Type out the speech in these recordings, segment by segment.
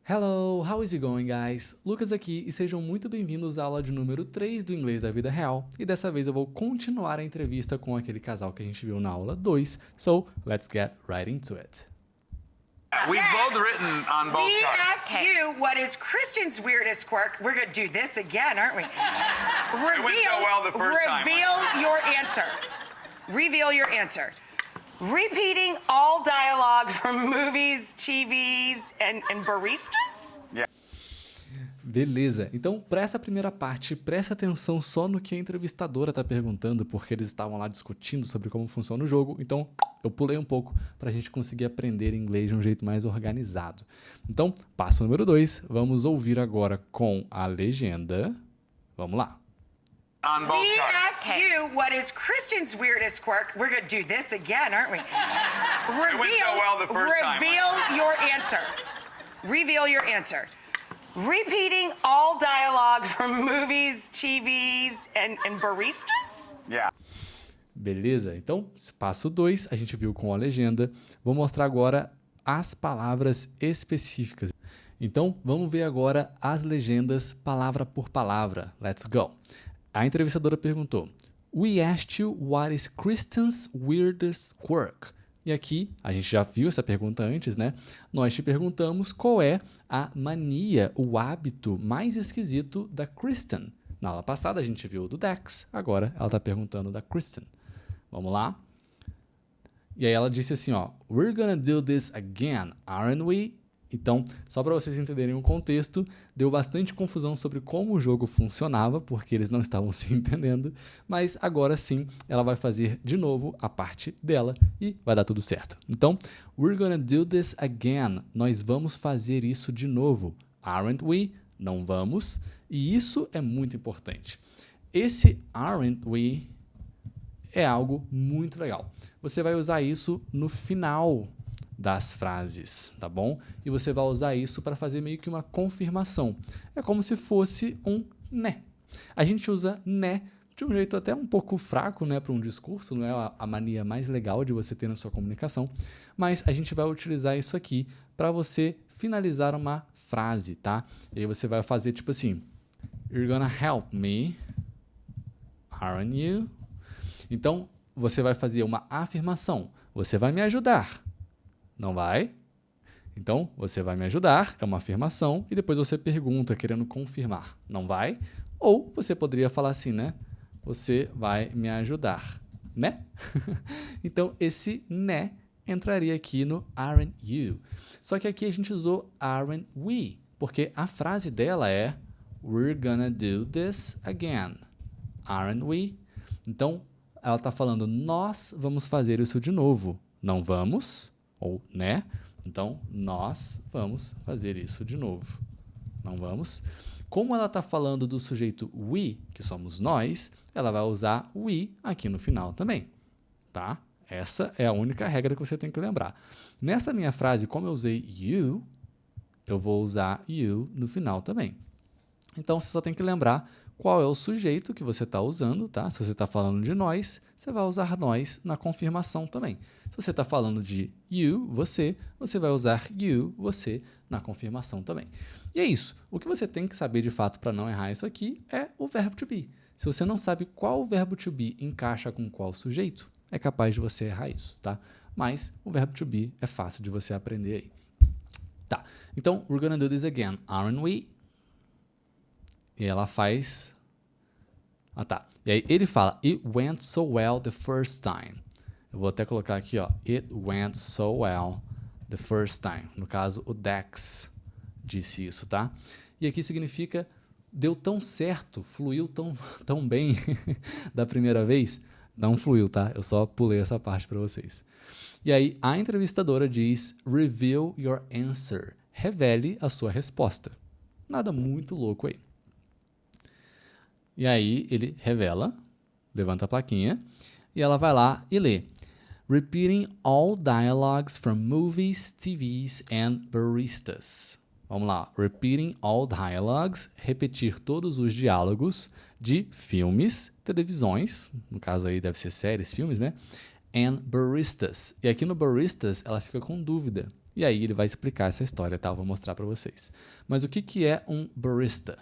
Hello, how is it going, guys? Lucas aqui e sejam muito bem-vindos à aula de número 3 do Inglês da Vida Real. E dessa vez eu vou continuar a entrevista com aquele casal que a gente viu na aula 2. So, let's get right into it. We've both written on both We charts. asked you what is Kristen's weirdest quirk. We're going to do this again, aren't we? went so well the first time. Reveal your answer. Reveal your answer. Repeating all dialogue from movies, TVs, and baristas? Beleza, então para essa primeira parte, presta atenção só no que a entrevistadora está perguntando, porque eles estavam lá discutindo sobre como funciona o jogo, então eu pulei um pouco para a gente conseguir aprender inglês de um jeito mais organizado. Então, passo número 2, vamos ouvir agora com a legenda. Vamos lá. On both We charts. asked you what is Kristen's weirdest quirk. We're going to do this again, aren't we? went so well the first time. Reveal your answer. Reveal your answer. Repeating all dialogue from movies, TVs, and baristas? Yeah. Beleza? Então, passo 2, a gente viu com a legenda. Vou mostrar agora as palavras específicas. Então, vamos ver agora as legendas palavra por palavra. Let's go! A entrevistadora perguntou: We asked you what is Kristen's weirdest quirk? E aqui, a gente já viu essa pergunta antes, né? Nós te perguntamos qual é a mania, o hábito mais esquisito da Kristen. Na aula passada a gente viu o do Dex, agora ela está perguntando da Kristen. Vamos lá? E aí ela disse assim, ó, We're gonna do this again, aren't we? Então, só para vocês entenderem o contexto, deu bastante confusão sobre como o jogo funcionava, porque eles não estavam se entendendo, mas agora sim, ela vai fazer de novo a parte dela e vai dar tudo certo. Então, we're gonna do this again. Nós vamos fazer isso de novo. Aren't we? Não vamos. E isso é muito importante. Esse aren't we é algo muito legal. Você vai usar isso no final das frases, tá bom? E você vai usar isso para fazer meio que uma confirmação. É como se fosse um né. A gente usa né de um jeito até um pouco fraco, né, para um discurso, não é a mania mais legal de você ter na sua comunicação, mas a gente vai utilizar isso aqui para você finalizar uma frase, tá? E aí você vai fazer tipo assim, You're gonna help me, aren't you? Então, você vai fazer uma afirmação. Você vai me ajudar. Não vai? Então, você vai me ajudar, é uma afirmação, e depois você pergunta, querendo confirmar. Não vai? Ou você poderia falar assim, né? Você vai me ajudar, né? Então, esse né entraria aqui no aren't you. Só que aqui a gente usou aren't we, porque a frase dela é We're gonna do this again, aren't we? Então, ela está falando, nós vamos fazer isso de novo. Não vamos? Ou, né? Então, nós vamos fazer isso de novo. Não vamos? Como ela está falando do sujeito we, que somos nós, ela vai usar we aqui no final também, tá? Essa é a única regra que você tem que lembrar. Nessa minha frase, como eu usei you, eu vou usar you no final também. Então, você só tem que lembrar qual é o sujeito que você está usando, tá? Se você está falando de nós, você vai usar nós na confirmação também. Se você está falando de you, você vai usar you, você, na confirmação também. E é isso. O que você tem que saber de fato para não errar isso aqui é o verbo to be. Se você não sabe qual verbo to be encaixa com qual sujeito, é capaz de você errar isso, tá? Mas o verbo to be é fácil de você aprender aí. Tá. Então, we're gonna do this again, aren't we? E ela faz... Ah, tá. E aí ele fala, It went so well the first time. Eu vou até colocar aqui, ó. It went so well the first time. No caso, o Dex disse isso, tá? E aqui significa deu tão certo, fluiu tão bem da primeira vez. Não fluiu, tá? Eu só pulei essa parte para vocês. E aí a entrevistadora diz, Reveal your answer. Revele a sua resposta. Nada muito louco aí. E aí ele revela, levanta a plaquinha, e ela vai lá e lê. Repeating all dialogues from movies, TVs and baristas. Vamos lá. Repeating all dialogues, repetir todos os diálogos de filmes, televisões, no caso aí deve ser séries, filmes, né? And baristas. E aqui no baristas ela fica com dúvida. E aí ele vai explicar essa história, tá? Eu vou mostrar para vocês. Mas o que é um barista?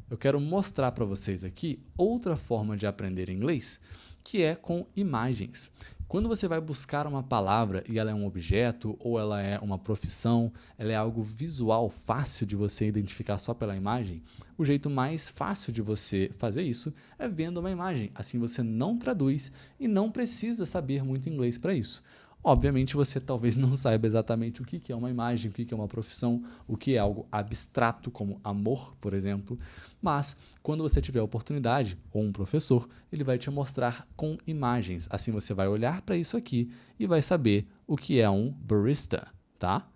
Eu quero mostrar para vocês aqui outra forma de aprender inglês, que é com imagens. Quando você vai buscar uma palavra e ela é um objeto ou ela é uma profissão, ela é algo visual, fácil de você identificar só pela imagem, o jeito mais fácil de você fazer isso é vendo uma imagem. Assim você não traduz e não precisa saber muito inglês para isso. Obviamente você talvez não saiba exatamente o que é uma imagem, o que é uma profissão, o que é algo abstrato como amor, por exemplo, mas quando você tiver a oportunidade, ou um professor, ele vai te mostrar com imagens. Assim você vai olhar para isso aqui e vai saber o que é um barista, tá?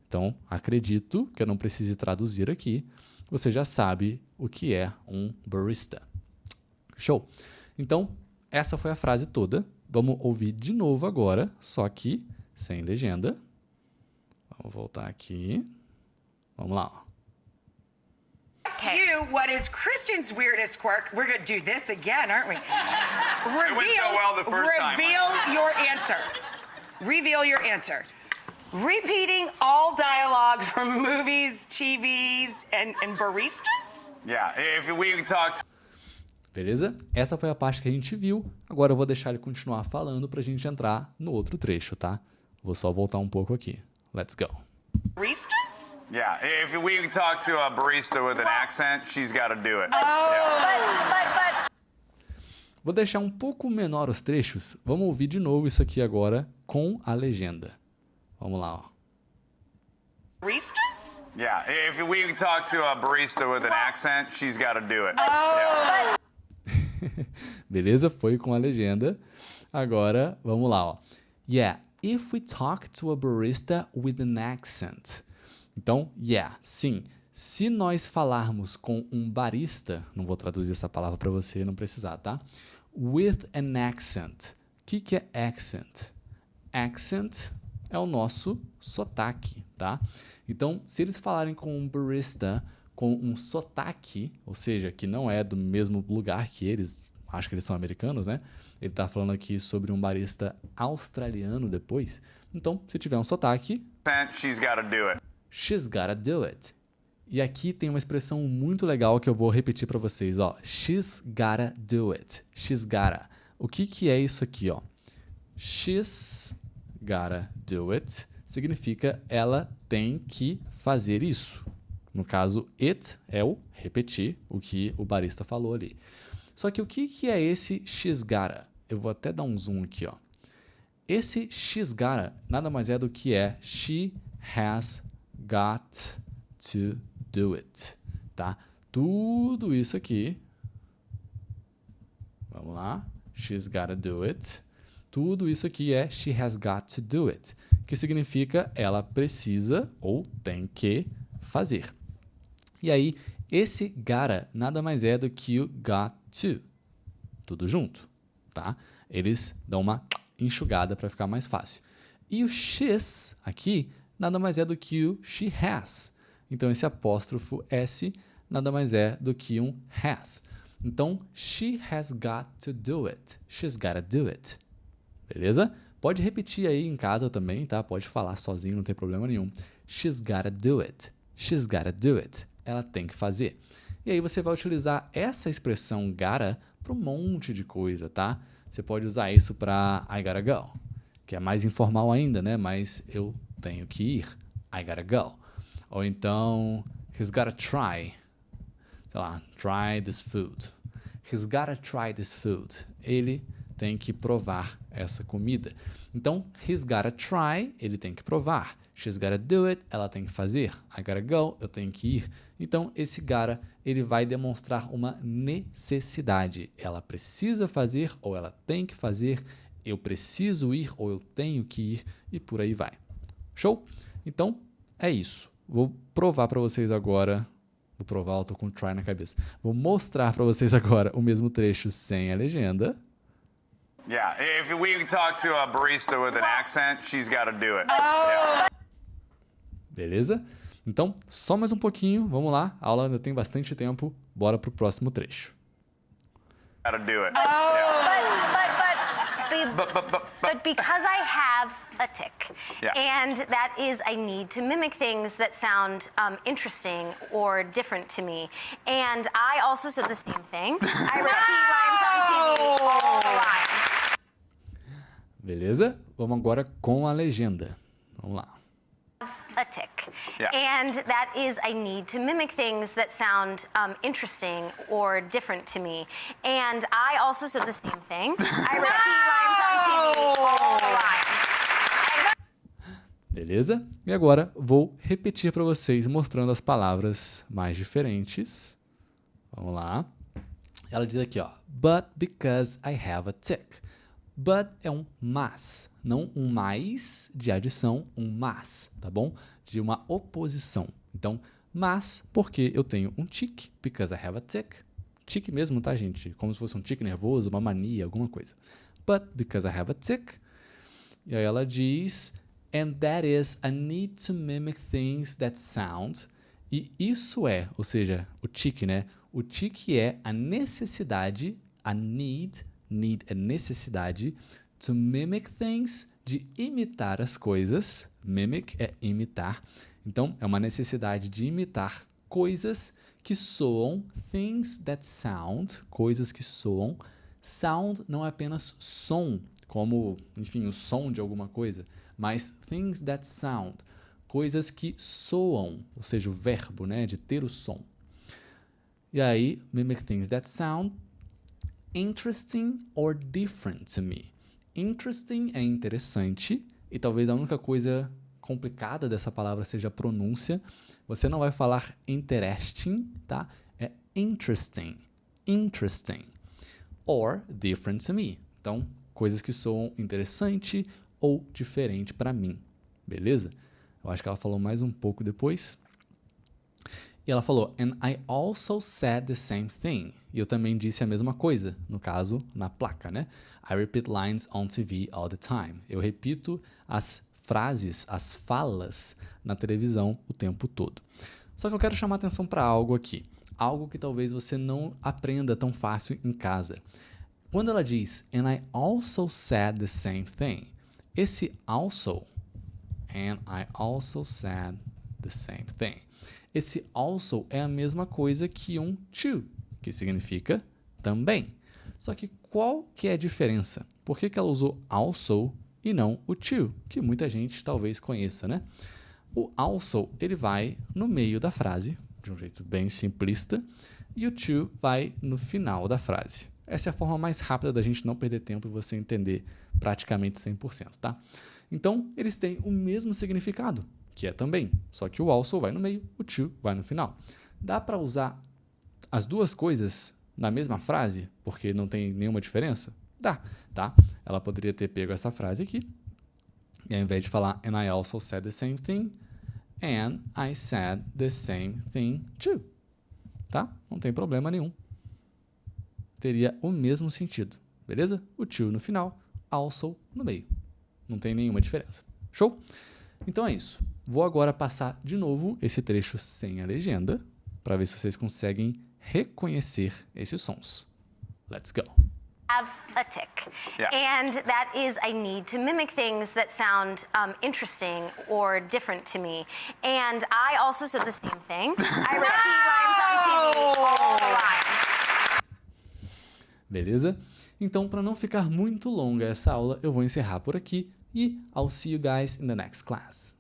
Então, acredito que eu não precise traduzir aqui, você já sabe o que é um barista. Show! Então, essa foi a frase toda. Vamos ouvir de novo agora, só que sem legenda. Vamos voltar aqui. Vamos lá. Ask you what is Kristen's weirdest quirk. We're going to do this again, aren't we? It went so well the first time. Reveal your answer. Reveal your answer. Repeating all dialogue from movies, TVs, and baristas? Yeah, if we talk Beleza? Essa foi a parte que a gente viu. Agora eu vou deixar ele continuar falando para a gente entrar no outro trecho, tá? Vou só voltar um pouco aqui. Let's go. Baristas? Yeah, if we talk to a barista with an accent, she's got to do it. Vou deixar um pouco menor os trechos. Vamos ouvir de novo isso aqui agora com a legenda. Vamos lá, ó. Baristas? Yeah, if we talk to a barista with an accent, she's got to do it. Yeah. Beleza? Foi com a legenda. Agora, vamos lá, ó. Yeah, if we talk to a barista with an accent. Então, yeah, sim. Se nós falarmos com um barista, não vou traduzir essa palavra para você não precisar, tá? With an accent. O que é accent? Accent é o nosso sotaque, tá? Então, se eles falarem com um barista com um sotaque, ou seja, que não é do mesmo lugar que eles, acho que eles são americanos, né? Ele está falando aqui sobre um barista australiano depois. Então, se tiver um sotaque, She's got to do it. she's gotta do it. E aqui tem uma expressão muito legal que eu vou repetir para vocês, ó. She's gotta do it. She's gotta. O que é isso aqui, ó? She's gotta do it significa ela tem que fazer isso. No caso, it é o repetir o que o barista falou ali. Só que o que é esse she's gotta? Eu vou até dar um zoom aqui, ó. Esse she's gotta nada mais é do que she has got to do it, tá? Tudo isso aqui, vamos lá, she's gotta do it. Tudo isso aqui é she has got to do it, que significa ela precisa ou tem que fazer. E aí, esse gotta nada mais é do que o got to. Tudo junto, tá? Eles dão uma enxugada para ficar mais fácil. E o she's aqui nada mais é do que o she has. Então, esse apóstrofo S nada mais é do que um has. Então, she has got to do it. She's gotta do it. Beleza? Pode repetir aí em casa também, tá? Pode falar sozinho, não tem problema nenhum. She's gotta do it. She's gotta do it. Ela tem que fazer. E aí você vai utilizar essa expressão gotta para um monte de coisa, tá? Você pode usar isso para I gotta go, que é mais informal ainda, né? Mas eu tenho que ir. I gotta go. Ou então, he's gotta try. Sei lá, try this food. He's gotta try this food. Ele tem que provar essa comida. Então, he's gotta try, ele tem que provar. She's gotta do it, ela tem que fazer. I gotta go, eu tenho que ir. Então, esse gotta, ele vai demonstrar uma necessidade. Ela precisa fazer ou ela tem que fazer. Eu preciso ir ou eu tenho que ir e por aí vai. Show? Então, é isso. Vou provar para vocês agora. Vou provar, eu tô com try na cabeça. Vou mostrar para vocês agora o mesmo trecho sem a legenda. Yeah, if we talk to a barista with an accent, she's got to do it. Yeah. Beleza? Então, só mais um pouquinho. Vamos lá. A aula ainda tem bastante tempo. Bora pro próximo trecho. Got to do it. Yeah. But because I have a tic, Yeah. and that is I need to mimic things that sound interesting or different to me. And I also said the same thing. I repeat lines on TV, all the lines. Beleza? Vamos agora com a legenda. Vamos lá. A tic. Yeah. And that is I need to mimic things that sound interesting or different to me. And I also said the same thing. I repeat lines on TV, all the lines. Beleza? E agora vou repetir para vocês, mostrando as palavras mais diferentes. Vamos lá. Ela diz aqui, ó. But because I have a tic. But é um mas, não um mais de adição, um mas, tá bom? De uma oposição. Então, mas porque eu tenho um tic, because I have a tic. Tic mesmo, tá, gente? Como se fosse um tic nervoso, uma mania, alguma coisa. But because I have a tic. E aí ela diz, and that is I need to mimic things that sound. E isso é, ou seja, o tic, né? O tic é a necessidade, a need é necessidade, to mimic things, de imitar as coisas. Mimic é imitar. Então, é uma necessidade de imitar coisas que soam, things that sound, coisas que soam. Sound não é apenas som, como, enfim, o som de alguma coisa, mas things that sound, coisas que soam, ou seja, o verbo, né, de ter o som. E aí, mimic things that sound interesting or different to me. Interesting é interessante, e talvez a única coisa complicada dessa palavra seja a pronúncia. Você não vai falar interesting, tá? É interesting. Interesting. Or different to me. Então, coisas que soam interessante ou diferente para mim. Beleza? Eu acho que ela falou mais um pouco depois. E ela falou, and I also said the same thing. E eu também disse a mesma coisa, no caso, na placa, né? I repeat lines on TV all the time. Eu repito as frases, as falas na televisão o tempo todo. Só que eu quero chamar atenção para algo aqui. Algo que talvez você não aprenda tão fácil em casa. Quando ela diz, and I also said the same thing. Esse also, and I also said the same thing. Esse also é a mesma coisa que um to, que significa também. Só que qual que é a diferença? Por que ela usou also e não o to, que muita gente talvez conheça, né? O also, ele vai no meio da frase, de um jeito bem simplista, e o to vai no final da frase. Essa é a forma mais rápida da gente não perder tempo e você entender praticamente 100%, tá? Então, eles têm o mesmo significado, que é também, só que o also vai no meio, o to vai no final. Dá para usar as duas coisas na mesma frase, porque não tem nenhuma diferença? Dá, tá? Ela poderia ter pego essa frase aqui, e ao invés de falar and I also said the same thing, and I said the same thing too. Tá? Não tem problema nenhum. Teria o mesmo sentido, beleza? O to no final, also no meio. Não tem nenhuma diferença. Show? Então é isso. Vou agora passar de novo esse trecho sem a legenda, para ver se vocês conseguem reconhecer esses sons. Let's go. Have a tic. Yeah. And that is I need to mimic things that sound interesting or different to me. And I also said the same thing. I repeat lines on TV, all the lines. Beleza? Então, para não ficar muito longa essa aula, eu vou encerrar por aqui e I'll see you guys in the next class.